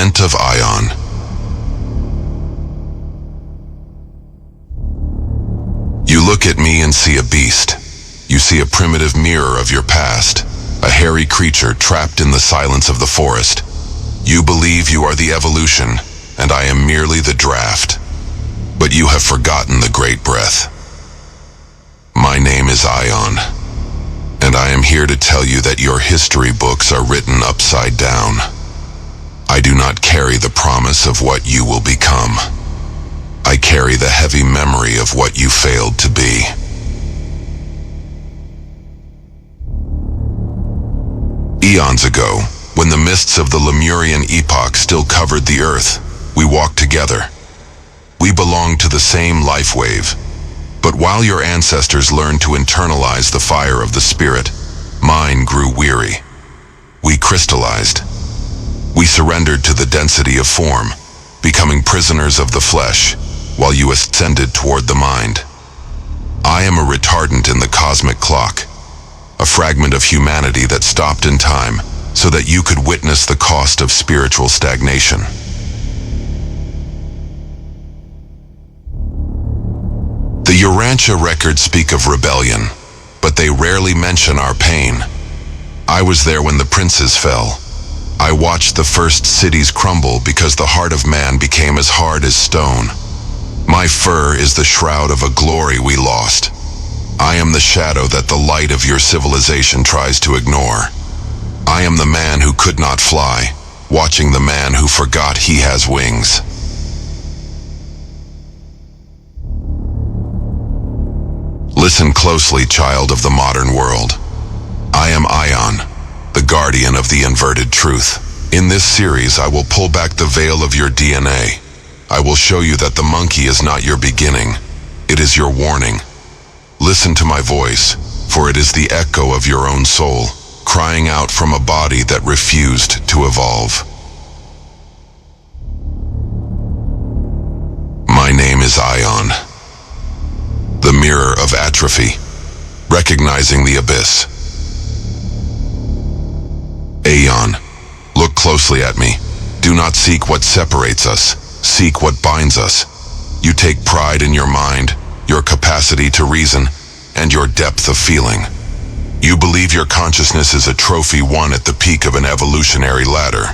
Lament of Ion. You look at me and see a beast. You see a primitive mirror of your past, a hairy creature trapped in the silence of the forest. You believe you are the evolution, and I am merely the draft. But you have forgotten the great breath. My name is Ion, and I am here to tell you that your history books are written upside down. I do not carry the promise of what you will become. I carry the heavy memory of what you failed to be. Eons ago, when the mists of the Lemurian epoch still covered the earth, we walked together. We belonged to the same life wave. But while your ancestors learned to internalize the fire of the spirit, mine grew weary. We crystallized. We surrendered to the density of form, becoming prisoners of the flesh, while you ascended toward the mind. I am a retardant in the cosmic clock, a fragment of humanity that stopped in time so that you could witness the cost of spiritual stagnation. The Urantia records speak of rebellion, but they rarely mention our pain. I was there when the princes fell. I watched the first cities crumble because the heart of man became as hard as stone. My fur is the shroud of a glory we lost. I am the shadow that the light of your civilization tries to ignore. I am the man who could not fly, watching the man who forgot he has wings. Listen closely, child of the modern world. I am Ion, the guardian of the inverted truth. In this series, I will pull back the veil of your DNA. I will show you that the monkey is not your beginning. It is your warning. Listen to my voice, for it is the echo of your own soul, crying out from a body that refused to evolve. My name is Ion, the mirror of atrophy, recognizing the abyss. Aeon, look closely at me. Do not seek what separates us, seek what binds us. You take pride in your mind, your capacity to reason, and your depth of feeling. You believe your consciousness is a trophy won at the peak of an evolutionary ladder.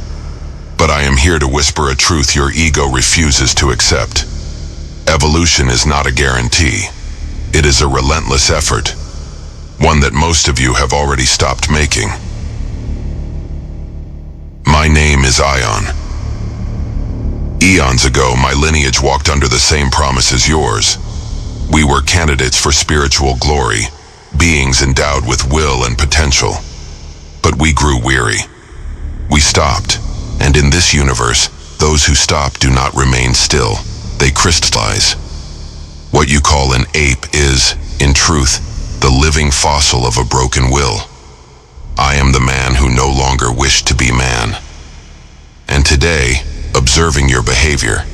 But I am here to whisper a truth your ego refuses to accept. Evolution is not a guarantee. It is a relentless effort, one that most of you have already stopped making. My name is Ion. Eons ago, my lineage walked under the same promise as yours. We were candidates for spiritual glory, beings endowed with will and potential. But we grew weary. We stopped, and in this universe, those who stop do not remain still. They crystallize. What you call an ape is, in truth, the living fossil of a broken will. I am the man who no longer wished to be man. And today, observing your behavior,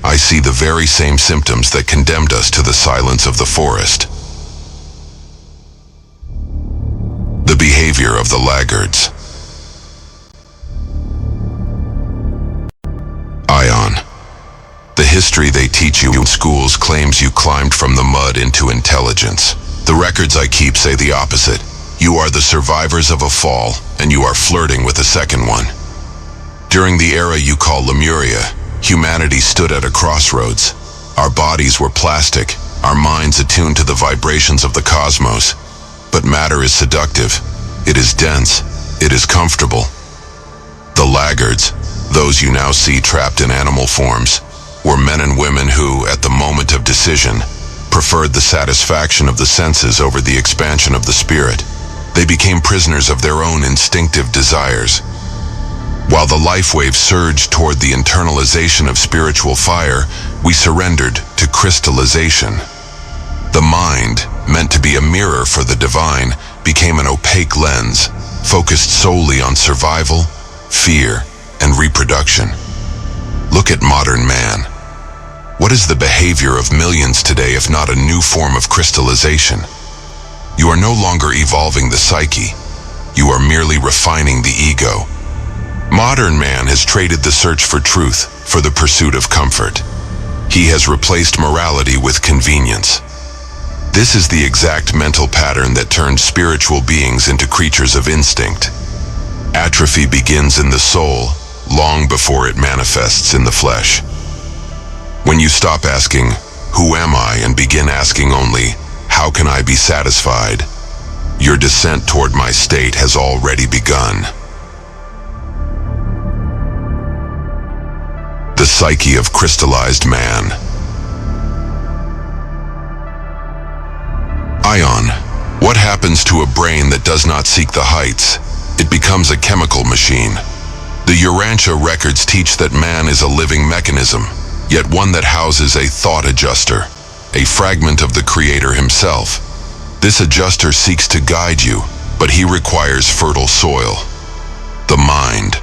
I see the very same symptoms that condemned us to the silence of the forest. The behavior of the laggards. Ion. The history they teach you in schools claims you climbed from the mud into intelligence. The records I keep say the opposite. You are the survivors of a fall, and you are flirting with a second one. During the era you call Lemuria, humanity stood at a crossroads. Our bodies were plastic, our minds attuned to the vibrations of the cosmos. But matter is seductive. It is dense. It is comfortable. The laggards, those you now see trapped in animal forms, were men and women who, at the moment of decision, preferred the satisfaction of the senses over the expansion of the spirit. They became prisoners of their own instinctive desires. While the life wave surged toward the internalization of spiritual fire, we surrendered to crystallization. The mind, meant to be a mirror for the divine, became an opaque lens, focused solely on survival, fear, and reproduction. Look at modern man. What is the behavior of millions today if not a new form of crystallization? You are no longer evolving the psyche. You are merely refining the ego. Modern man has traded the search for truth for the pursuit of comfort. He has replaced morality with convenience. This is the exact mental pattern that turned spiritual beings into creatures of instinct. Atrophy begins in the soul long before it manifests in the flesh. When you stop asking, "Who am I?" and begin asking only, "How can I be satisfied?" your descent toward my state has already begun. The psyche of crystallized man. Ion. What happens to a brain that does not seek the heights? It becomes a chemical machine. The Urantia records teach that man is a living mechanism, yet one that houses a thought adjuster, a fragment of the Creator himself. This adjuster seeks to guide you, but he requires fertile soil. The mind.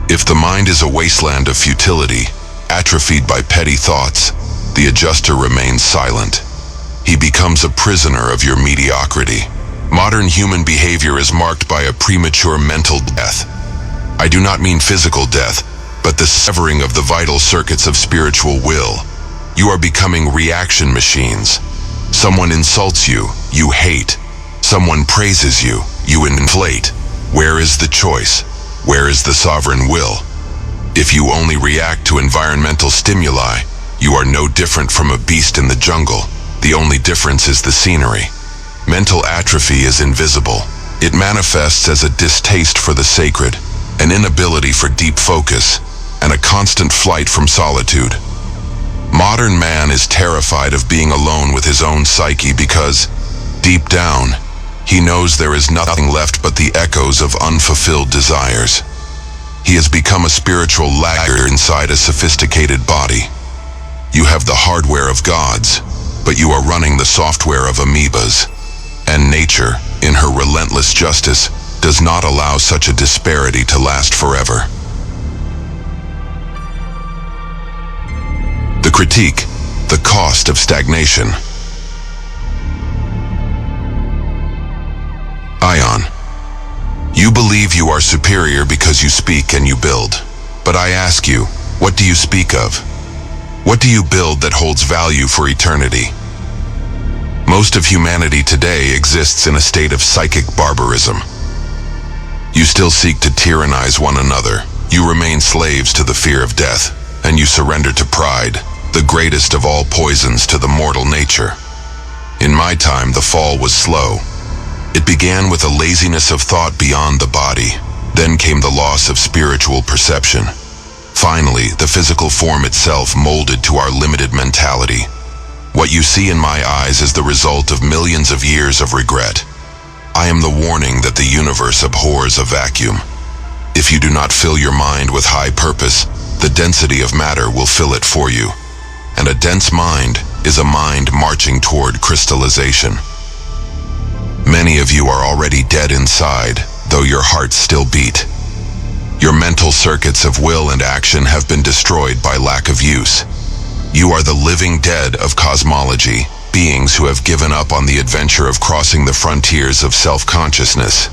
If the mind is a wasteland of futility, atrophied by petty thoughts, the adjuster remains silent. He becomes a prisoner of your mediocrity. Modern human behavior is marked by a premature mental death. I do not mean physical death, but the severing of the vital circuits of spiritual will. You are becoming reaction machines. Someone insults you, you hate. Someone praises you, you inflate. Where is the choice? Where is the sovereign will? If you only react to environmental stimuli, you are no different from a beast in the jungle. The only difference is the scenery. Mental atrophy is invisible. It manifests as a distaste for the sacred, an inability for deep focus, and a constant flight from solitude. Modern man is terrified of being alone with his own psyche because, deep down, he knows there is nothing left but the echoes of unfulfilled desires. He has become a spiritual laggard inside a sophisticated body. You have the hardware of gods, but you are running the software of amoebas. And nature, in her relentless justice, does not allow such a disparity to last forever. The critique, the cost of stagnation. Ion. You believe you are superior because you speak and you build. But I ask you, what do you speak of? What do you build that holds value for eternity? Most of humanity today exists in a state of psychic barbarism. You still seek to tyrannize one another. You remain slaves to the fear of death, and you surrender to pride, the greatest of all poisons to the mortal nature. In my time, the fall was slow. It began with a laziness of thought beyond the body. Then came the loss of spiritual perception. Finally, the physical form itself molded to our limited mentality. What you see in my eyes is the result of millions of years of regret. I am the warning that the universe abhors a vacuum. If you do not fill your mind with high purpose, the density of matter will fill it for you. And a dense mind is a mind marching toward crystallization. Many of you are already dead inside, though your hearts still beat. Your mental circuits of will and action have been destroyed by lack of use. You are the living dead of cosmology, beings who have given up on the adventure of crossing the frontiers of self-consciousness.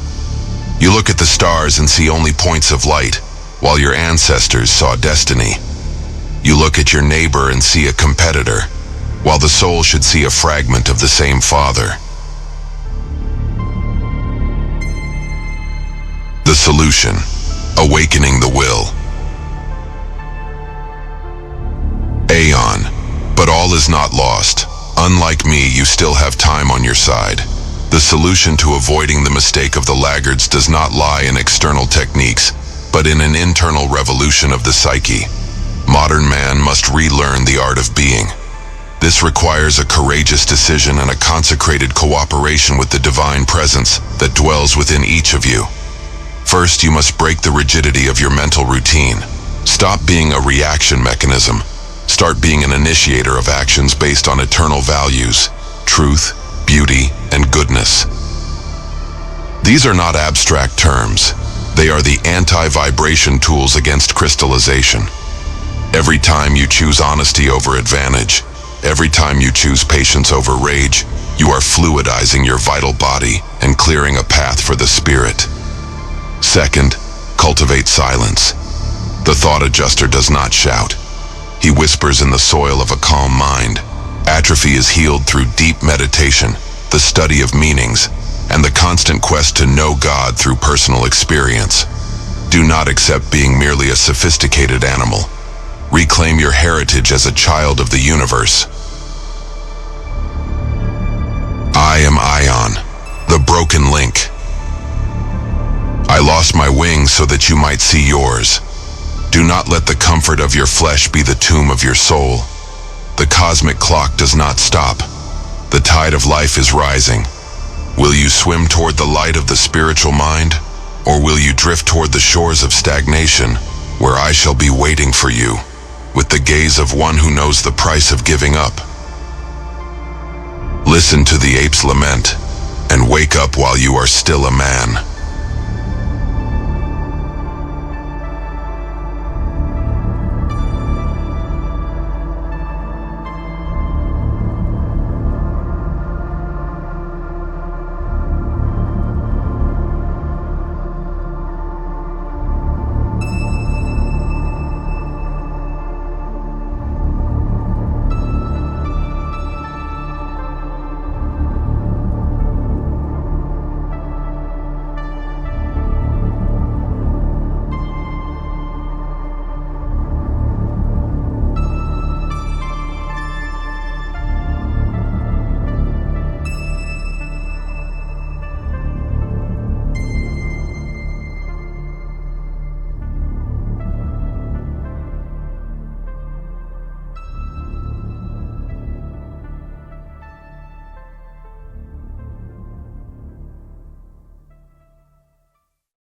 You look at the stars and see only points of light, while your ancestors saw destiny. You look at your neighbor and see a competitor, while the soul should see a fragment of the same Father. The solution: awakening the will. Aeon. But all is not lost. Unlike me, you still have time on your side. The solution to avoiding the mistake of the laggards does not lie in external techniques, but in an internal revolution of the psyche. Modern man must relearn the art of being. This requires a courageous decision and a consecrated cooperation with the divine presence that dwells within each of you. First, you must break the rigidity of your mental routine. Stop being a reaction mechanism. Start being an initiator of actions based on eternal values, truth, beauty, and goodness. These are not abstract terms. They are the anti-vibration tools against crystallization. Every time you choose honesty over advantage, every time you choose patience over rage, you are fluidizing your vital body and clearing a path for the spirit. Second, Cultivate silence. The thought adjuster does not shout. He whispers in the soil of a calm mind. Atrophy is healed through deep meditation, the study of meanings, and the constant quest to know God through personal experience. Do not accept being merely a sophisticated animal. Reclaim your heritage as a child of the universe. I am Ion, the broken link. I lost my wings so that you might see yours. Do not let the comfort of your flesh be the tomb of your soul. The cosmic clock does not stop. The tide of life is rising. Will you swim toward the light of the spiritual mind, or will you drift toward the shores of stagnation, where I shall be waiting for you, with the gaze of one who knows the price of giving up? Listen to the ape's lament, and wake up while you are still a man.